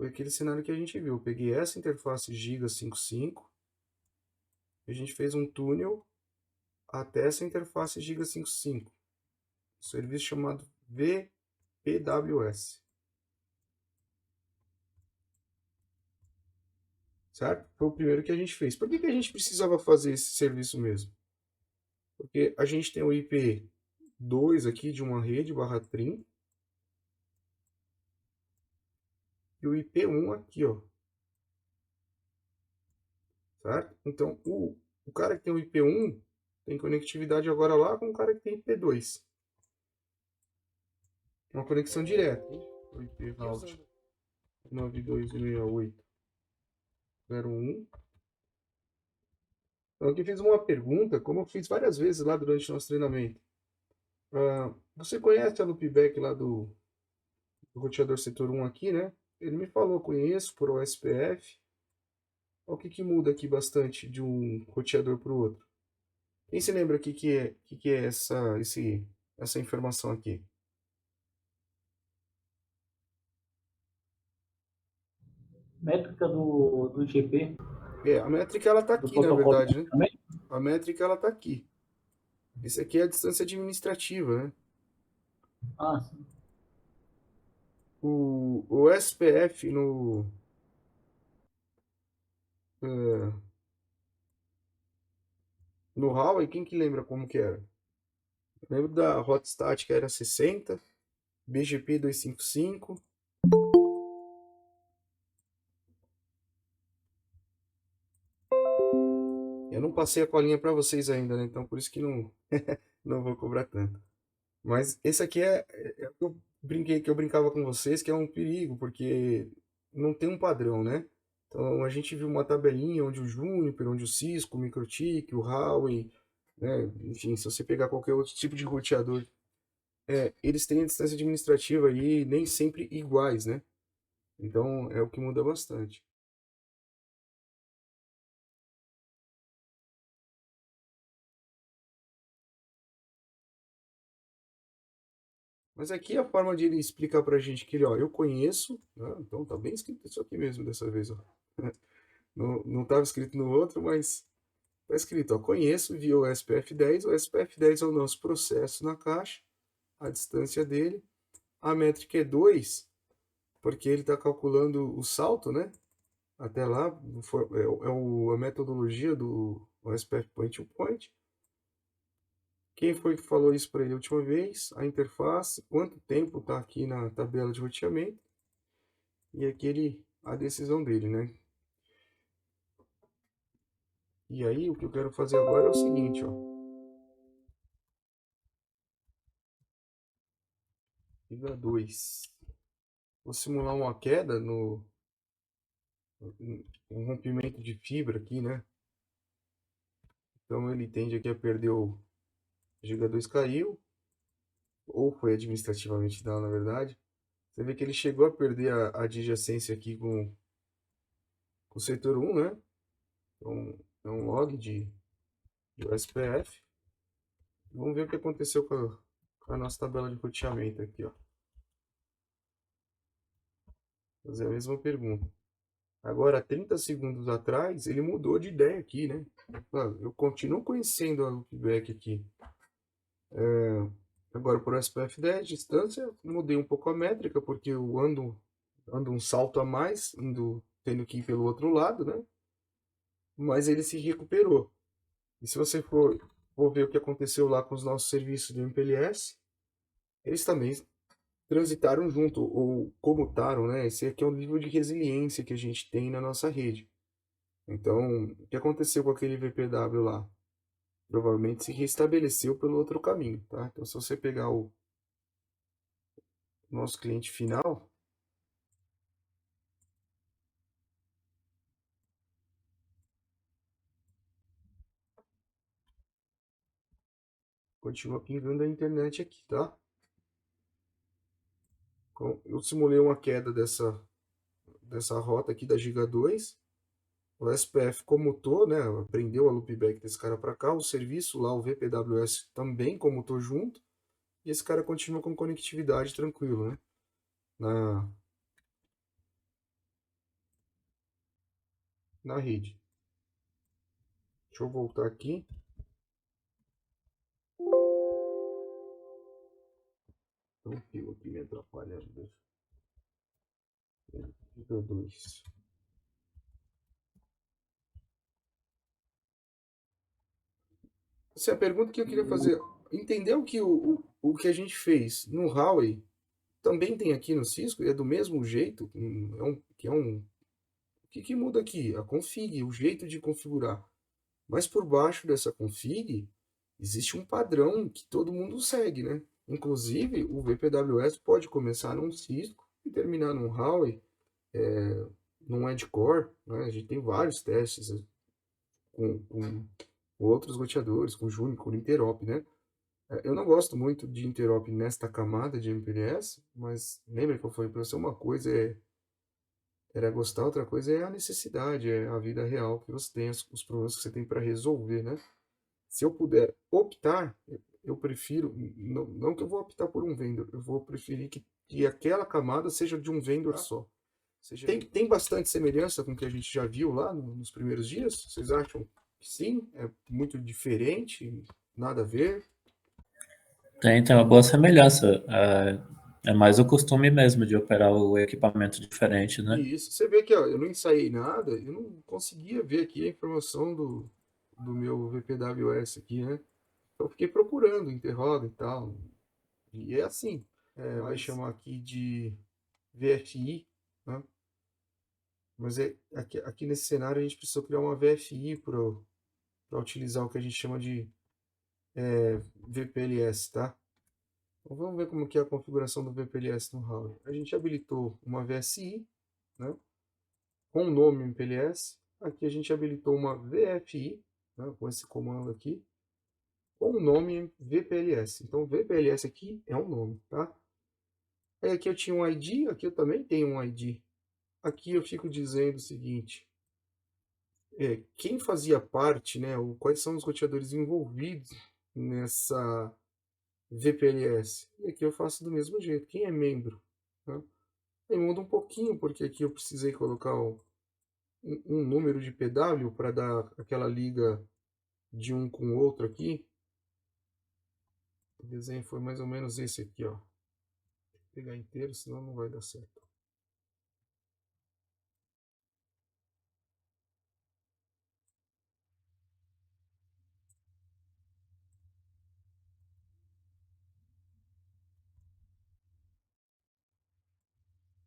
foi aquele cenário que a gente viu. Eu peguei essa interface Giga 55, a gente fez um túnel até essa interface Giga 55, um serviço chamado VPWS, certo? Foi o primeiro que a gente fez. Por que que a gente precisava fazer esse serviço mesmo? Porque a gente tem o IP2 aqui de uma rede barra trim e o IP1 aqui, ó, certo? Então, o cara que tem o IP1 tem conectividade agora lá com o cara que tem IP2. Uma conexão direta. O IP route 9268.01. Então, aqui fiz uma pergunta, como eu fiz várias vezes lá durante o nosso treinamento. Você conhece a loopback lá do roteador setor 1 aqui, né? Ele me falou, conheço por OSPF. Olha o que que muda aqui bastante de um roteador para o outro. Quem se lembra o que é essa informação aqui? Métrica do GP, A métrica ela tá do aqui, na protocolo verdade, né? também? A métrica ela tá aqui. Esse aqui é a distância administrativa, né? Ah, sim. O SPF no Huawei, quem que lembra como que era? Eu lembro da Hotstat que era 60, BGP 255. Eu não passei a colinha para vocês ainda, né? Então por isso que não vou cobrar tanto. Mas esse aqui é o que eu brinquei, que eu brincava com vocês, que é um perigo, porque não tem um padrão, né? Então a gente viu uma tabelinha onde o Juniper, onde o Cisco, o MikroTik, o Huawei, né? Enfim, se você pegar qualquer outro tipo de roteador, eles têm a distância administrativa aí nem sempre iguais, né? Então é o que muda bastante. Mas aqui a forma de ele explicar pra gente que ele, ó, eu conheço, né? Então tá bem escrito isso aqui mesmo dessa vez, ó. Não estava escrito no outro, mas tá escrito, ó, conheço via o SPF10. O SPF10 é o nosso processo na caixa, a distância dele. A métrica é 2, porque ele está calculando o salto, né? Até lá, a metodologia do SPF point to point. Quem foi que falou isso para ele a última vez? A interface, quanto tempo está aqui na tabela de roteamento. E aqui a decisão dele, né? E aí, o que eu quero fazer agora é o seguinte, ó. Liga 2. Vou simular uma queda um rompimento de fibra aqui, né? Então ele tende aqui a perder o Giga 2 caiu, ou foi administrativamente down, na verdade. Você vê que ele chegou a perder a adjacência aqui com o setor 1, né? Então é um log de OSPF. Vamos ver o que aconteceu com a nossa tabela de roteamento aqui, ó. Fazer a mesma pergunta. Agora, 30 segundos atrás, ele mudou de ideia aqui, né? Eu continuo conhecendo a loopback aqui. Agora, por SPF10, distância, mudei um pouco a métrica, porque eu ando um salto a mais, tendo que ir pelo outro lado, né? Mas ele se recuperou. E se você for ver o que aconteceu lá com os nossos serviços do MPLS, eles também transitaram junto, ou comutaram, né? Esse aqui é o nível de resiliência que a gente tem na nossa rede. Então, o que aconteceu com aquele VPW lá? Provavelmente se restabeleceu pelo outro caminho, tá? Então, se você pegar o nosso cliente final, continua pingando a internet aqui, tá? Então, eu simulei uma queda dessa rota aqui da Giga 2. O SPF comutou, né? Prendeu a loopback desse cara para cá. O serviço lá, o VPWS, também comutou junto. E esse cara continua com conectividade tranquilo, né? Na, na rede. Deixa eu voltar aqui. Então, o fio aqui me atrapalhando. Deu 2. Essa é a pergunta que eu queria fazer. Entendeu que o que a gente fez no Huawei também tem aqui no Cisco? E é do mesmo jeito? O que muda aqui? A config, o jeito de configurar. Mas por baixo dessa config, existe um padrão que todo mundo segue, né? Inclusive, o VPWS pode começar num Cisco e terminar num Huawei, num Edgecore, né? A gente tem vários testes com outros roteadores, com Juniper, com Interop, né? Eu não gosto muito de Interop nesta camada de MPLS, mas lembra que eu falei para você, uma coisa era gostar, outra coisa é a necessidade, é a vida real que você tem, os problemas que você tem para resolver, né? Se eu puder optar, eu prefiro, não que eu vou optar por um vendor, eu vou preferir que aquela camada seja de um vendor só. Tem bastante semelhança com o que a gente já viu lá nos primeiros dias? Vocês acham que sim? É muito diferente? Nada a ver? Tem uma boa semelhança. É mais o costume mesmo de operar o equipamento diferente, né? E isso, você vê que ó, eu não ensaiei nada, eu não conseguia ver aqui a informação do meu VPWS aqui, né? Então eu fiquei procurando, interroga e tal. E é assim, vai chamar aqui de VFI, né? Mas aqui nesse cenário a gente precisou criar uma VFI para utilizar o que a gente chama de VPLS, tá? Então vamos ver como que é a configuração do VPLS no Huawei. A gente habilitou uma VSI, né? Com o nome MPLS. Aqui a gente habilitou uma VFI, né? Com esse comando aqui, com o nome VPLS. Então VPLS aqui é um nome, tá? Aí aqui eu tinha um ID, aqui eu também tenho um ID. Aqui eu fico dizendo o seguinte, quem fazia parte, né, quais são os roteadores envolvidos nessa VPLS. E aqui eu faço do mesmo jeito, quem é membro. Né? Aí muda um pouquinho, porque aqui eu precisei colocar um número de PW para dar aquela liga de um com o outro aqui. O desenho foi mais ou menos esse aqui, ó. Vou pegar inteiro, senão não vai dar certo.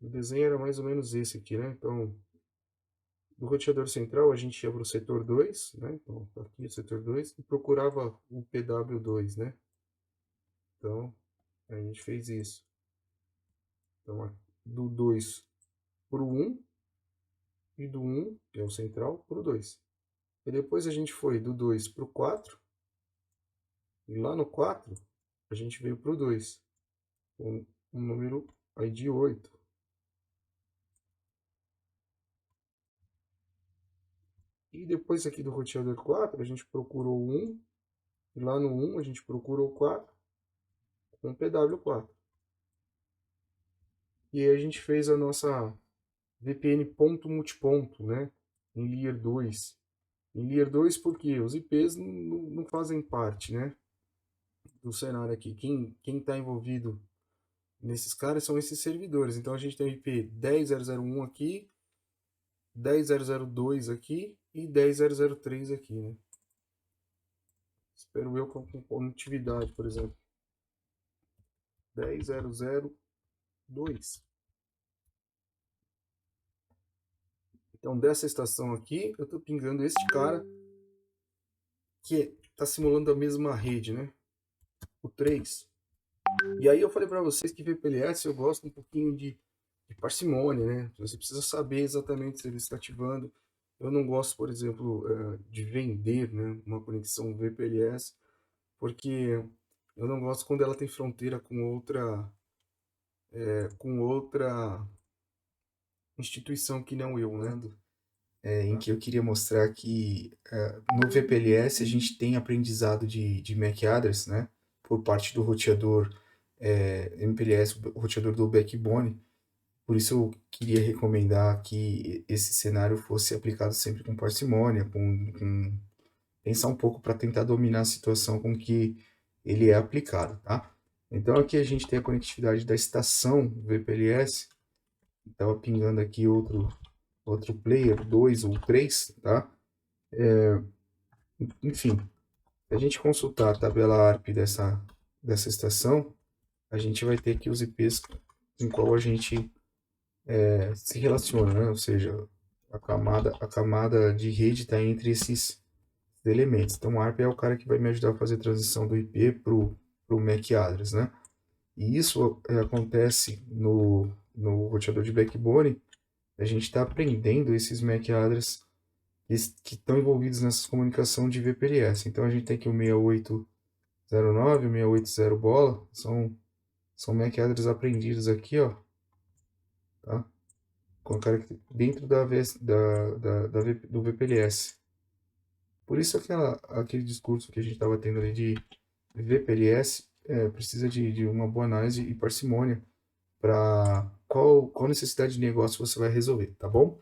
O desenho era mais ou menos esse aqui, né? Então, do roteador central a gente ia para o setor 2, né? Então, aqui o setor 2 e procurava o PW2, né? Então, a gente fez isso. Então, do 2 para o 1 e do 1, que é o central, para o 2. E depois a gente foi do 2 para o 4 e lá no 4 a gente veio para o 2, com um número ID 8. E depois aqui do roteador 4 a gente procurou o 1 e lá no 1 a gente procurou o 4 com PW4. E aí a gente fez a nossa VPN ponto multiponto, né? Em Layer 2. Em Layer 2 porque os IPs não fazem parte, né? Do cenário aqui. Quem está envolvido nesses caras são esses servidores. Então a gente tem o IP 10.0.0.1 aqui, 10.0.0.2 aqui e 10.0.0.3 aqui, né? Espero eu com conectividade, por exemplo. 10.0.0.2. Então dessa estação aqui, eu estou pingando este cara que está simulando a mesma rede, né? O 3. E aí eu falei para vocês que VPLS eu gosto um pouquinho de parcimônia, né? Você precisa saber exatamente se ele está ativando. Eu não gosto, por exemplo, de vender, né, uma conexão VPLS, porque eu não gosto quando ela tem fronteira com outra instituição que não eu, né? Em que eu queria mostrar que no VPLS a gente tem aprendizado de MAC address, né? Por parte do roteador MPLS, o roteador do backbone. Por isso eu queria recomendar que esse cenário fosse aplicado sempre com parcimônia, pensar um pouco para tentar dominar a situação com que ele é aplicado, tá? Então aqui a gente tem a conectividade da estação VPLS, estava pingando aqui outro player, 2 ou 3, tá? Enfim, se a gente consultar a tabela ARP dessa estação, a gente vai ter aqui os IPs em qual a gente se relaciona, né? Ou seja, a camada de rede está entre esses elementos. Então, o ARP é o cara que vai me ajudar a fazer a transição do IP para o MAC address, né? E isso acontece no roteador de backbone. A gente está aprendendo esses MAC address que estão envolvidos nessa comunicação de VPLS. Então, a gente tem aqui o 6809, o 680 bola, são MAC address aprendidos aqui, ó, tá? Dentro do VPLS. Por isso aquele discurso que a gente estava tendo ali de VPLS precisa de uma boa análise e parcimônia para qual necessidade de negócio você vai resolver, tá bom?